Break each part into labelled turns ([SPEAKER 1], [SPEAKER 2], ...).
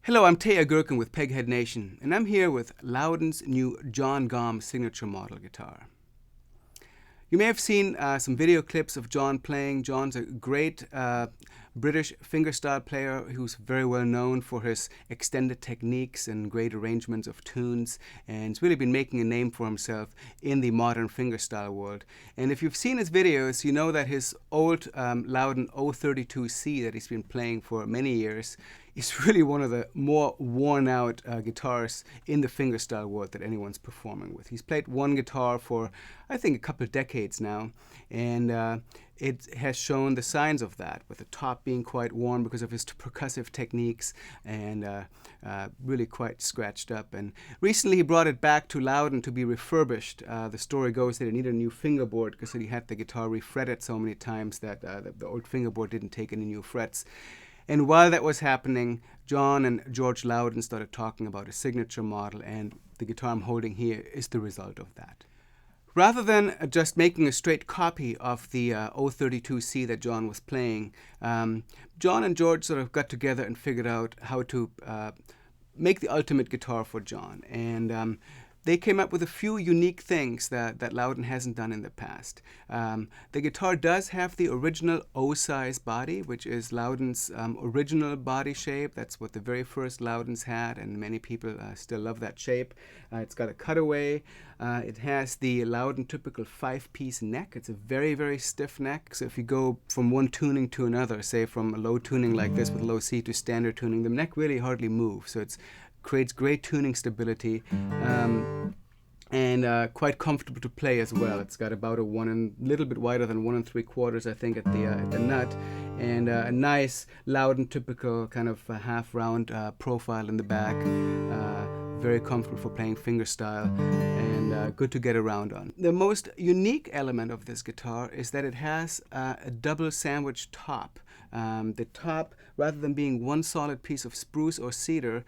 [SPEAKER 1] Hello, I'm Teja Gerken with Peghead Nation, and I'm here with Lowden's new Jon Gomm signature model guitar. You may have seen some video clips of Jon playing. Jon's a great British fingerstyle player who's very well known for his extended techniques and great arrangements of tunes, and he's really been making a name for himself in the modern fingerstyle world. And if you've seen his videos, you know that his old Lowden 032C that he's been playing for many years is really one of the more worn-out guitars in the fingerstyle world that anyone's performing with. He's played one guitar for, I think, a couple of decades now, and it has shown the signs of that, with the top being quite worn because of his percussive techniques and really quite scratched up. And recently he brought it back to Lowden to be refurbished. The story goes that he needed a new fingerboard because he had the guitar refretted so many times that the old fingerboard didn't take any new frets. And while that was happening, Jon and George Lowden started talking about a signature model, and the guitar I'm holding here is the result of that. Rather than just making a straight copy of the 032C that Jon was playing, Jon and George sort of got together and figured out how to make the ultimate guitar for Jon. And they came up with a few unique things that Lowden hasn't done in the past. The guitar does have the original O-size body, which is Lowden's original body shape. That's what the very first Lowdens had, and many people still love that shape. It's got a cutaway. It has the Lowden typical 5-piece neck. It's a very, very stiff neck. So if you go from one tuning to another, say from a low tuning like this with low C to standard tuning, the neck really hardly moves. So it creates great tuning stability. And quite comfortable to play as well. It's got about a little bit wider than 1 3/4, I think, at the nut, and a nice Lowden typical kind of half round profile in the back. Very comfortable for playing fingerstyle, and good to get around on. The most unique element of this guitar is that it has a double sandwich top. The top, rather than being one solid piece of spruce or cedar,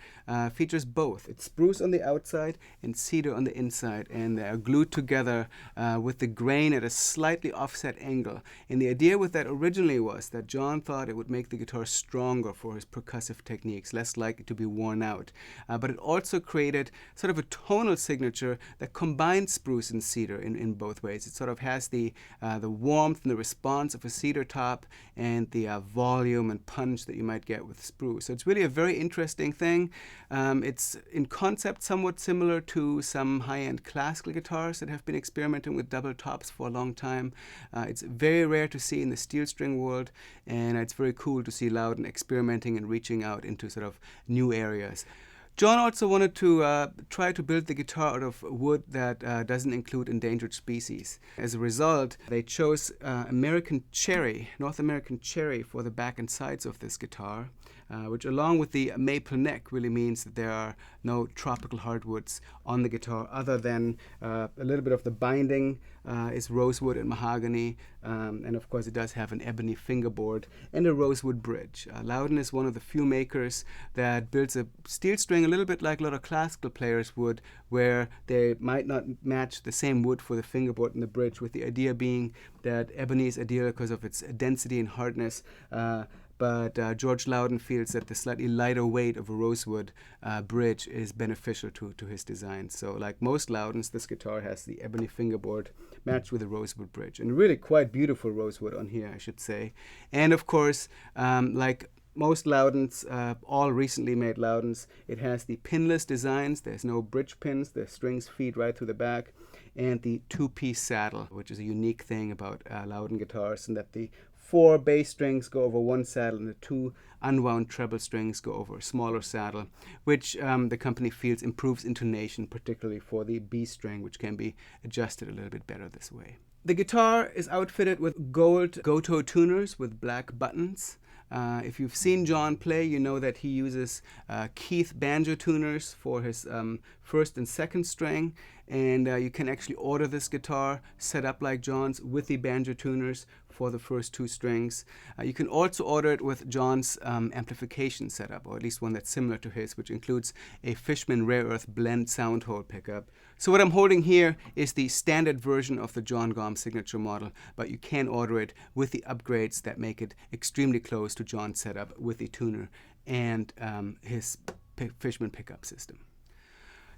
[SPEAKER 1] features both. It's spruce on the outside and cedar on the inside, and they are glued together with the grain at a slightly offset angle. And the idea with that originally was that Jon thought it would make the guitar stronger for his percussive techniques, less likely to be worn out. But it also created sort of a tonal signature that combines spruce and cedar in both ways. It sort of has the warmth and the response of a cedar top, and the volume and punch that you might get with spruce. So it's really a very interesting thing. It's in concept somewhat similar to some high-end classical guitars that have been experimenting with double tops for a long time. It's very rare to see in the steel string world, and it's very cool to see Lowden experimenting and reaching out into sort of new areas. Jon also wanted to try to build the guitar out of wood that doesn't include endangered species. As a result, they chose American cherry, North American cherry, for the back and sides of this guitar, which, along with the maple neck, really means that there are no tropical hardwoods on the guitar other than a little bit of the binding is rosewood and mahogany, and of course it does have an ebony fingerboard and a rosewood bridge. Lowden is one of the few makers that builds a steel string a little bit like a lot of classical players would, where they might not match the same wood for the fingerboard and the bridge, with the idea being that ebony is ideal because of its density and hardness. But George Lowden feels that the slightly lighter weight of a rosewood bridge is beneficial to his design. So like most Lowdens, this guitar has the ebony fingerboard matched with a rosewood bridge. And really quite beautiful rosewood on here, I should say. And of course, like most Lowdens, all recently made Lowdens, it has the pinless designs. There's no bridge pins. The strings feed right through the back. And the 2-piece saddle, which is a unique thing about Lowden guitars, and that the 4 bass strings go over one saddle and the 2 unwound treble strings go over a smaller saddle, which the company feels improves intonation, particularly for the B string, which can be adjusted a little bit better this way. The guitar is outfitted with gold Goto tuners with black buttons. If you've seen Jon play, you know that he uses Keith banjo tuners for his first and second string, and you can actually order this guitar set up like Jon's with the banjo tuners for the first 2 strings. You can also order it with Jon's amplification setup, or at least one that's similar to his, which includes a Fishman Rare Earth blend sound hole pickup. So what I'm holding here is the standard version of the Jon Gomm signature model, but you can order it with the upgrades that make it extremely close to Jon's setup with the tuner and his Fishman pickup system.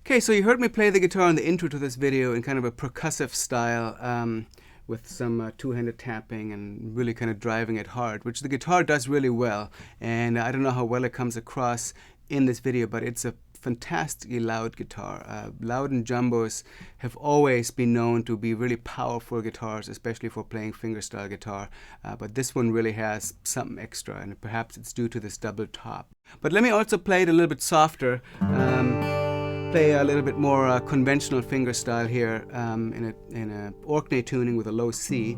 [SPEAKER 1] Okay, so you heard me play the guitar in the intro to this video in kind of a percussive style, with some two-handed tapping and really kind of driving it hard, which the guitar does really well. And I don't know how well it comes across in this video, but it's a fantastically loud guitar. Lowden jumbos have always been known to be really powerful guitars, especially for playing fingerstyle guitar, but this one really has something extra, and perhaps it's due to this double top. But let me also play it a little bit softer, play a little bit more conventional fingerstyle here, in a Orkney tuning with a low C.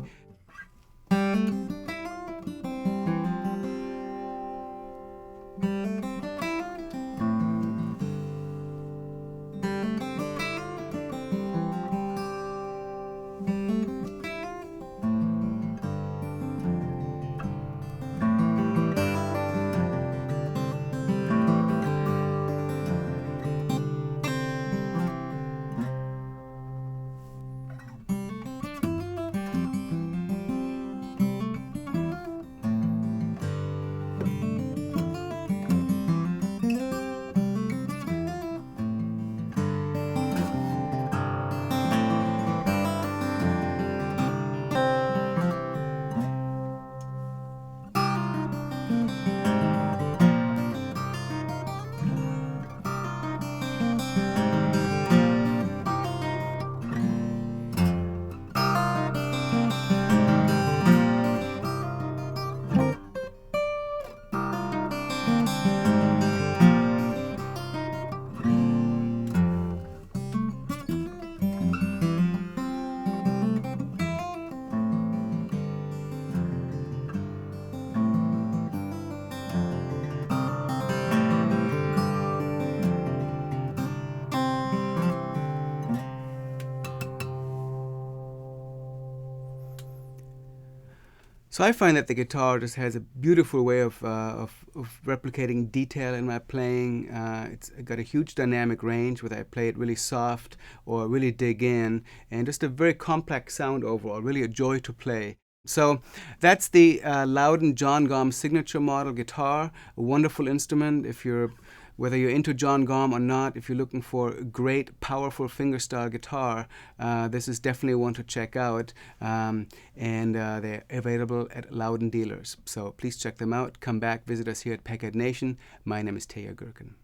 [SPEAKER 1] So I find that the guitar just has a beautiful way of replicating detail in my playing. It's got a huge dynamic range, whether I play it really soft or really dig in, and just a very complex sound overall, really a joy to play. So that's the Lowden Jon Gomm signature model guitar, a wonderful instrument whether you're into Jon Gomm or not. If you're looking for a great, powerful fingerstyle guitar, this is definitely one to check out. And they're available at Lowden dealers. So please check them out. Come back, visit us here at Peghead Nation. My name is Teja Gerken.